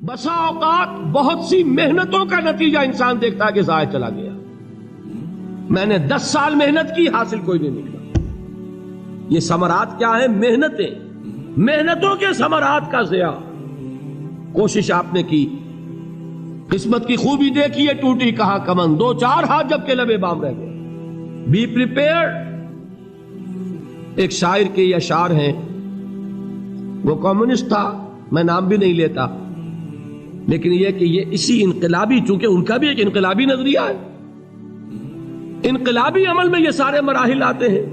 بسا اوقات بہت سی محنتوں کا نتیجہ انسان دیکھتا ہے کہ ضائع چلا گیا. میں نے 10 سال محنت کی، حاصل کوئی نہیں نکلا. یہ ثمرات کیا ہیں؟ محنتوں کے ثمرات کا ضیاع. کوشش آپ نے کی، قسمت کی خوبی دیکھی ہے، ٹوٹی کہاں کمن، 2-4 ہاتھ جب کے لبے بام رہ گئے. Be prepared. ایک شاعر کے یہ اشعار ہیں، وہ کمیونسٹ تھا، میں نام بھی نہیں لیتا، لیکن یہ کہ یہ اسی انقلابی، چونکہ ان کا بھی ایک انقلابی نظریہ ہے، انقلابی عمل میں یہ سارے مراحل آتے ہیں.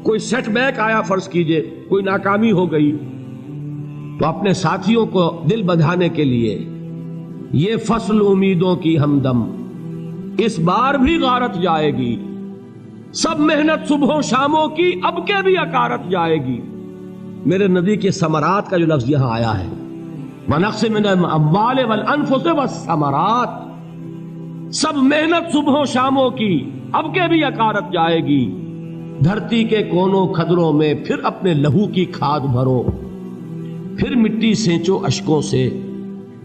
کوئی سیٹ بیک آیا، فرض کیجئے کوئی ناکامی ہو گئی، تو اپنے ساتھیوں کو دل بندھانے کے لیے یہ فصل امیدوں کی ہمدم اس بار بھی غارت جائے گی، سب محنت صبحوں شاموں کی اب کے بھی اکارت جائے گی. میرے نبی کے ثمرات کا جو لفظ یہاں آیا ہے، وَنَقْصٍ مِّنَ الْأَمْوَالِ وَالْأَنفُسِ وَالثَّمَرَاتِ، سب محنت صبحوں شاموں کی اب کے بھی اکارت جائے گی. دھرتی کے کونوں کھدروں میں پھر اپنے لہو کی کھاد بھرو، پھر مٹی سینچو اشکوں سے،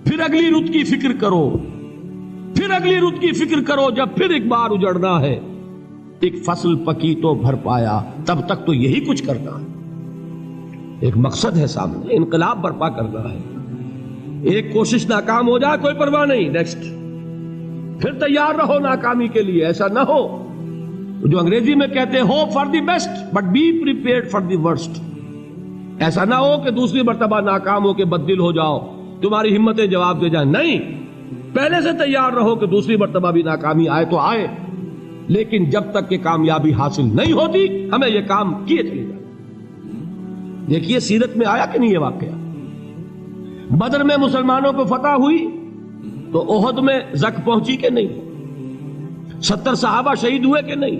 پھر اگلی رت کی فکر کرو، پھر اگلی رت کی فکر کرو، جب پھر ایک بار اجڑنا ہے. ایک فصل پکی تو بھر پایا، تب تک تو یہی کچھ کرنا ہے. ایک مقصد ہے سامنے، انقلاب برپا کرنا ہے. ایک کوشش ناکام ہو جائے کوئی پرواہ نہیں، نیکسٹ. پھر تیار رہو ناکامی کے لیے. ایسا نہ ہو جو انگریزی میں کہتے ہیں hope for the best but be prepared for the worst. ایسا نہ ہو کہ دوسری مرتبہ ناکام ہو کے بددل ہو جاؤ، تمہاری ہمتیں جواب دے جائیں. نہیں، پہلے سے تیار رہو کہ دوسری مرتبہ بھی ناکامی آئے تو آئے، لیکن جب تک کہ کامیابی حاصل نہیں ہوتی ہمیں یہ کام کیے چلے جائیں. دیکھیے سیرت میں آیا کہ نہیں یہ واقعہ. بدر میں مسلمانوں کو فتح ہوئی تو احد میں زک پہنچی کہ نہیں؟ 70 صحابہ شہید ہوئے کہ نہیں؟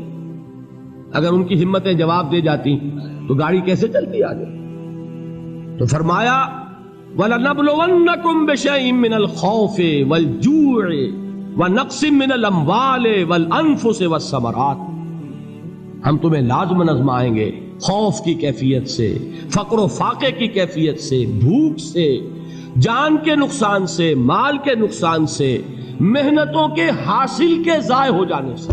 اگر ان کی ہمتیں جواب دے جاتی تو گاڑی کیسے چلتی آگے؟ تو فرمایا وَلَنَبْلُوَنَّكُمْ بِشَيْءٍ مِّنَ الْخَوْفِ وَالْجُوعِ وَنَقْصٍ مِّنَ الْأَمْوَالِ وَالْأَنفُسِ وَالثَّمَرَاتِ. ہم تمہیں لازماً آزمائیں گے، خوف کی کیفیت سے، فقر و فاقے کی کیفیت سے، بھوک سے، جان کے نقصان سے، مال کے نقصان سے، محنتوں کے حاصل کے ضائع ہو جانے سے.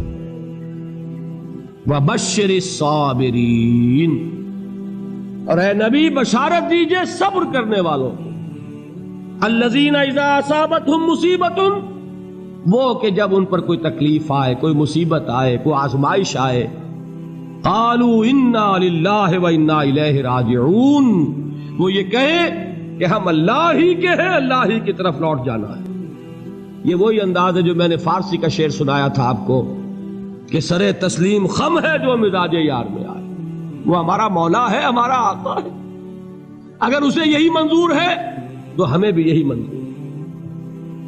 وَبَشِّرِ الصَّابِرِينَ، اور اے نبی بشارت دیجئے صبر کرنے والوں کو. الَّذِينَ إِذَا أَصَابَتْهُمْ مُصِيبَةٌ، وہ کہ جب ان پر کوئی تکلیف آئے، کوئی مصیبت آئے، کوئی آزمائش آئے، قالوا انا للہ وانا الیہ راجعون، وہ یہ کہیں کہ ہم اللہ ہی کے ہیں، اللہ ہی کی طرف لوٹ جانا ہے. یہ وہی انداز ہے جو میں نے فارسی کا شعر سنایا تھا آپ کو کہ سرے تسلیم خم ہے جو مزاج یار میں آئے. وہ ہمارا مولا ہے، ہمارا آقا ہے. اگر اسے یہی منظور ہے تو ہمیں بھی یہی منظور ہے.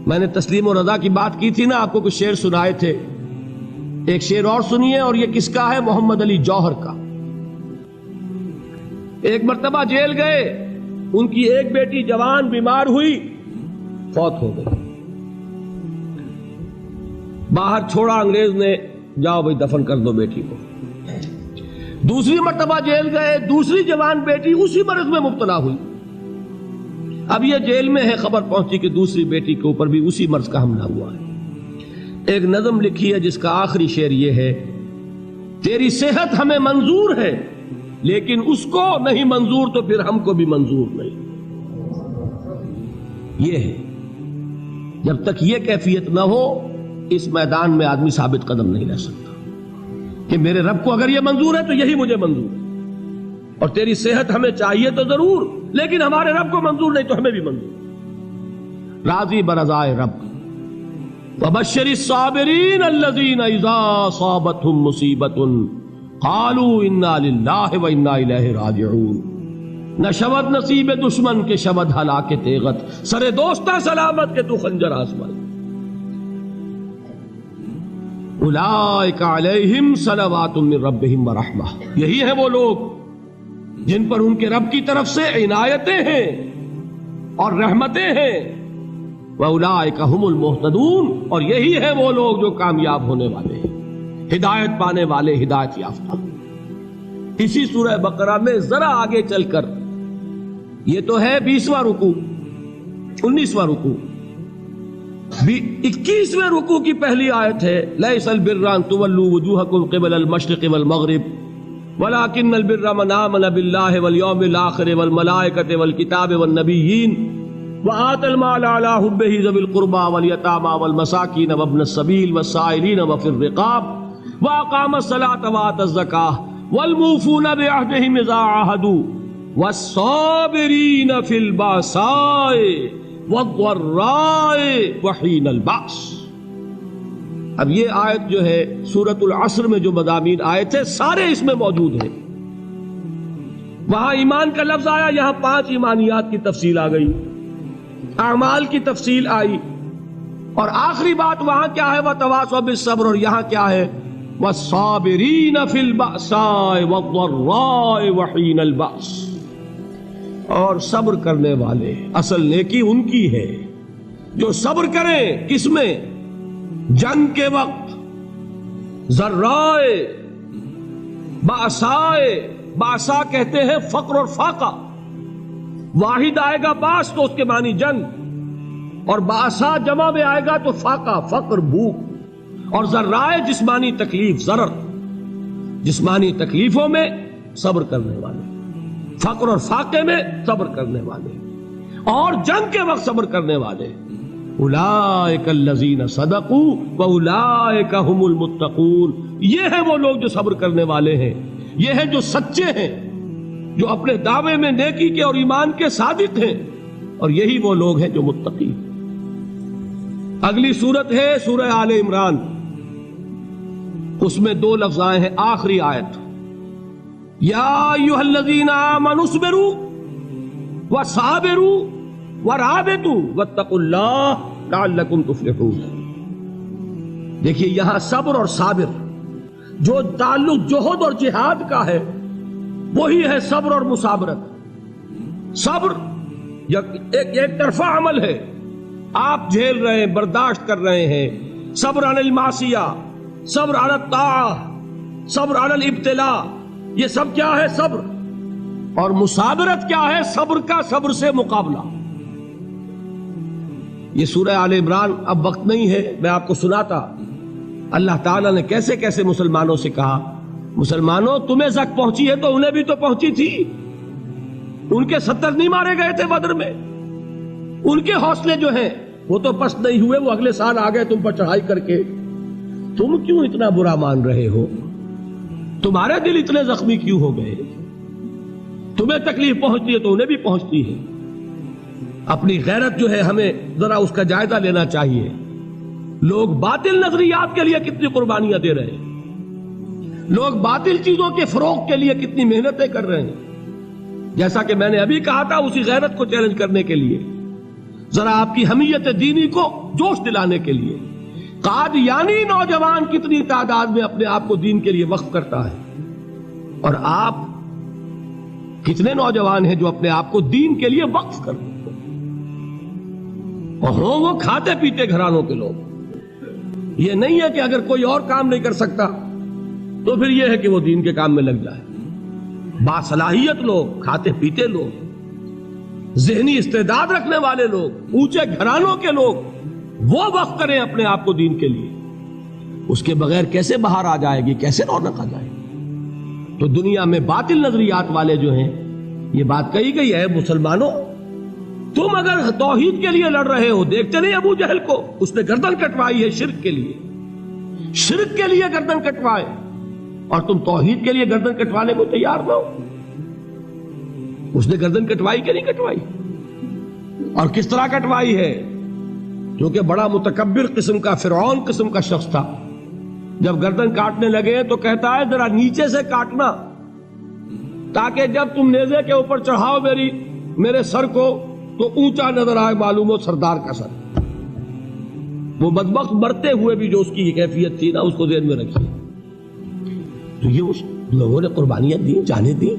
میں نے تسلیم و رضا کی بات کی تھی نا، آپ کو کچھ شعر سنائے تھے. ایک شعر اور سنیے، اور یہ کس کا ہے؟ محمد علی جوہر کا. ایک مرتبہ جیل گئے، ان کی ایک بیٹی جوان بیمار ہوئی، فوت ہو گئی. باہر چھوڑا انگریز نے، جاؤ بھائی دفن کر دو بیٹی کو. دوسری مرتبہ جیل گئے، دوسری جوان بیٹی اسی مرض میں مبتلا ہوئی. اب یہ جیل میں ہے، خبر پہنچی کہ دوسری بیٹی کے اوپر بھی اسی مرض کا حملہ ہوا ہے. ایک نظم لکھی ہے جس کا آخری شعر یہ ہے، تیری صحت ہمیں منظور ہے لیکن اس کو نہیں منظور تو پھر ہم کو بھی منظور نہیں. یہ ہے، جب تک یہ کیفیت نہ ہو اس میدان میں آدمی ثابت قدم نہیں رہ سکتا کہ میرے رب کو اگر یہ منظور ہے تو یہی مجھے منظور ہے، اور تیری صحت ہمیں چاہیے تو ضرور، لیکن ہمارے رب کو منظور نہیں تو ہمیں بھی منظور. راضی برضائے رب. وَبَشِّرِ الصَّابِرِينَ الَّذِينَ إِذَا أَصَابَتْهُمْ مُصِيبَةٌ قَالُوا إِنَّا لِلَّهِ وَإِنَّا إِلَيْهِ رَاجِعُونَ. نہ شود نصیب دشمن کے شود ہلاک تیغت، سر دوستہ سلامت کے تو خنجر آزمائے. اولئک علیہم صلوات من ربہم ورحمہ، یہی ہے وہ لوگ جن پر ان کے رب کی طرف سے عنایتیں ہیں اور رحمتیں ہیں. وَأُولَٰئِكَ هُمُ الْمُهْتَدُونَ، اور یہی ہے وہ لوگ جو کامیاب ہونے والے ہیں، ہدایت پانے والے، ہدایت یافتہ. اسی سورہ بقرہ میں ذرا آگے چل کر، یہ تو ہے 20واں رکوع، 19واں رکوع 21ویں رکوع کی پہلی آیت ہے لیس البر ان تولوا وجوہکم قبل المشرق والمغرب ولکن البر من آمن باللہ والیوم الآخر والملائکۃ والکتاب والنبیین وآتى المال على حبه ذوي القربى واليتامى والمساكين وابن السبيل والسائلين وفي الرقاب وأقام الصلاة وآتى الزكاة والموفون بعهدهم إذا عاهدوا والصابرين في البأساء والضراء وحين البأس۔ اب یہ آیت جو ہے سورۃ العصر میں جو مضامین آئے تھے سارے اس میں موجود ہیں۔ وہاں ایمان کا لفظ آیا، یہاں 5 ایمانیات کی تفصیل آ گئی، اعمال کی تفصیل آئی، اور آخری بات وہاں کیا ہے وَتَوَاصَوْا بِالصَّبْرِ، اور یہاں کیا ہے وَالصَّابِرِينَ فِي الْبَأْسَاءِ وَالضَّرَّاءِ وَحِينَ الْبَأْسِ، اور صبر کرنے والے، اصل نیکی ان کی ہے جو صبر کریں، کس میں؟ جنگ کے وقت، ذرائے، بأسائے، بأسا کہتے ہیں فقر اور فاقہ، واحد آئے گا باس تو اس کے معنی جنگ، اور بأسا جمع میں آئے گا تو فاقہ، فقر، بھوک، اور ذرائے جسمانی تکلیف، ضرر، جسمانی تکلیفوں میں صبر کرنے والے، فقر اور فاقے میں صبر کرنے والے، اور جنگ کے وقت صبر کرنے والے، اولئک الذین صدقوا واولئک هم المتقون، یہ ہیں وہ لوگ جو صبر کرنے والے ہیں، یہ ہیں جو سچے ہیں، جو اپنے دعوے میں نیکی کے اور ایمان کے صادق ہیں، اور یہی وہ لوگ ہیں جو متقی۔ اگلی سورت ہے سورہ آل عمران، اس میں 2 لفظ آئے ہیں، آخری آیت یا ایھا الذین آمنوا اصبروا وصابروا ورابطوا واتقوا اللہ لعلکم تفلحون۔ دیکھیے یہاں صبر اور صابر جو تعلق جوہد اور جہاد کا ہے وہی ہے صبر اور مصابرت۔ صبر ایک طرفہ عمل ہے، آپ جھیل رہے ہیں، برداشت کر رہے ہیں، صبر علی المعصیہ، صبر علی الطاعہ، صبر علی الابتلاء، یہ سب کیا ہے؟ صبر۔ اور مصابرت کیا ہے؟ صبر کا صبر سے مقابلہ۔ یہ سورہ آل عمران اب وقت نہیں ہے، میں آپ کو سناتا اللہ تعالیٰ نے کیسے کیسے مسلمانوں سے کہا، مسلمانوں تمہیں زک پہنچی ہے تو انہیں بھی تو پہنچی تھی، ان کے 70 نہیں مارے گئے تھے بدر میں، ان کے حوصلے جو ہیں وہ تو پست نہیں ہوئے، وہ اگلے سال آ گئے تم پر چڑھائی کر کے، تم کیوں اتنا برا مان رہے ہو؟ تمہارے دل اتنے زخمی کیوں ہو گئے؟ تمہیں تکلیف پہنچتی ہے تو انہیں بھی پہنچتی ہے۔ اپنی غیرت جو ہے ہمیں ذرا اس کا جائزہ لینا چاہیے۔ لوگ باطل نظریات کے لیے کتنی قربانیاں دے رہے ہیں، لوگ باطل چیزوں کے فروغ کے لیے کتنی محنتیں کر رہے ہیں۔ جیسا کہ میں نے ابھی کہا تھا، اسی غیرت کو چیلنج کرنے کے لیے، ذرا آپ کی حمیت دینی کو جوش دلانے کے لیے، قادیانی نوجوان کتنی تعداد میں اپنے آپ کو دین کے لیے وقف کرتا ہے، اور آپ کتنے نوجوان ہیں جو اپنے آپ کو دین کے لیے وقف کرتے ہیں، اور ہوں وہ کھاتے پیتے گھرانوں کے لوگ۔ یہ نہیں ہے کہ اگر کوئی اور کام نہیں کر سکتا تو پھر یہ ہے کہ وہ دین کے کام میں لگ جائے۔ باصلاحیت لوگ، کھاتے پیتے لوگ، ذہنی استعداد رکھنے والے لوگ، اونچے گھرانوں کے لوگ، وہ وقف کریں اپنے آپ کو دین کے لیے۔ اس کے بغیر کیسے باہر آ جائے گی، کیسے رونق آ جائے گی؟ تو دنیا میں باطل نظریات والے جو ہیں، یہ بات کہی گئی ہے، مسلمانوں تم اگر توحید کے لیے لڑ رہے ہو، دیکھتے نہیں ابو جہل کو، اس نے گردن کٹوائی ہے شرک کے لیے، شرک کے لیے گردن کٹوائے، اور تم توحید کے لیے گردن کٹوانے کو تیار نہ ہو۔ اس نے گردن کٹوائی کہ نہیں کٹوائی؟ اور کس طرح کٹوائی ہے؟ کیونکہ بڑا متکبر قسم کا، فرعون قسم کا شخص تھا، جب گردن کاٹنے لگے تو کہتا ہے ذرا نیچے سے کاٹنا، تاکہ جب تم نیزے کے اوپر چڑھاؤ میرے سر کو تو اونچا نظر آئے، معلوم ہو سردار کا سر۔ وہ بدبخت مرتے ہوئے بھی جو اس کی کیفیت تھی نا، اس کو ذہن میں رکھیے۔ تو یہ اس لوگوں نے قربانیاں دی، جانے دی،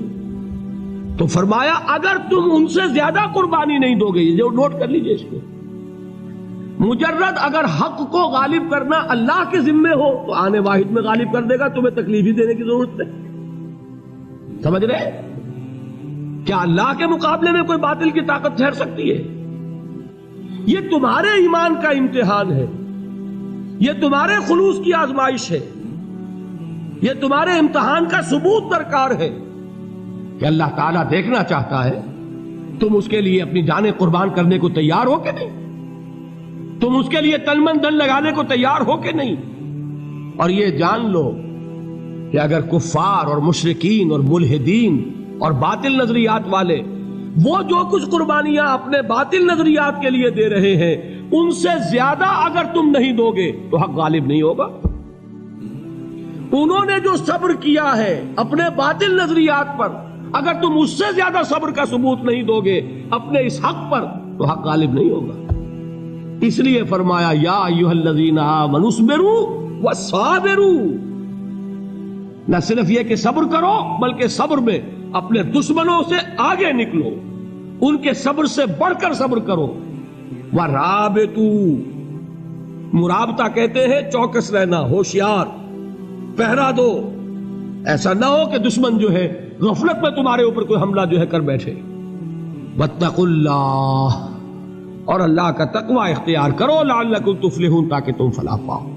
تو فرمایا اگر تم ان سے زیادہ قربانی نہیں دو گے، جو نوٹ کر لیجئے اس کو، مجرد اگر حق کو غالب کرنا اللہ کے ذمے ہو تو آنے واحد میں غالب کر دے گا، تمہیں تکلیف ہی دینے کی ضرورت نہیں۔ سمجھ رہے؟ کیا اللہ کے مقابلے میں کوئی باطل کی طاقت ٹھہر سکتی ہے؟ یہ تمہارے ایمان کا امتحان ہے، یہ تمہارے خلوص کی آزمائش ہے، یہ تمہارے امتحان کا ثبوت درکار ہے کہ اللہ تعالیٰ دیکھنا چاہتا ہے تم اس کے لیے اپنی جانیں قربان کرنے کو تیار ہو کہ نہیں، تم اس کے لیے تن من دھن لگانے کو تیار ہو کہ نہیں۔ اور یہ جان لو کہ اگر کفار اور مشرکین اور ملحدین اور باطل نظریات والے وہ جو کچھ قربانیاں اپنے باطل نظریات کے لیے دے رہے ہیں ان سے زیادہ اگر تم نہیں دو گے تو حق غالب نہیں ہوگا۔ انہوں نے جو صبر کیا ہے اپنے باطل نظریات پر، اگر تم اس سے زیادہ صبر کا ثبوت نہیں دو گے اپنے اس حق پر تو حق غالب نہیں ہوگا۔ اس لیے فرمایا یا ایھا الذین آمنوا اصبروا وصابروا، نہ صرف یہ کہ صبر کرو بلکہ صبر میں اپنے دشمنوں سے آگے نکلو، ان کے صبر سے بڑھ کر صبر کرو۔ وَرَابِطُوا، مرابطہ کہتے ہیں چوکس رہنا، ہوشیار، پہرا دو، ایسا نہ ہو کہ دشمن جو ہے غفلت میں تمہارے اوپر کوئی حملہ جو ہے کر بیٹھے۔ وَاتَّقُوا اللَّهَ، اور اللہ کا تقوی اختیار کرو، لعلکم تفلحون، تاکہ تم فلاح پاؤ۔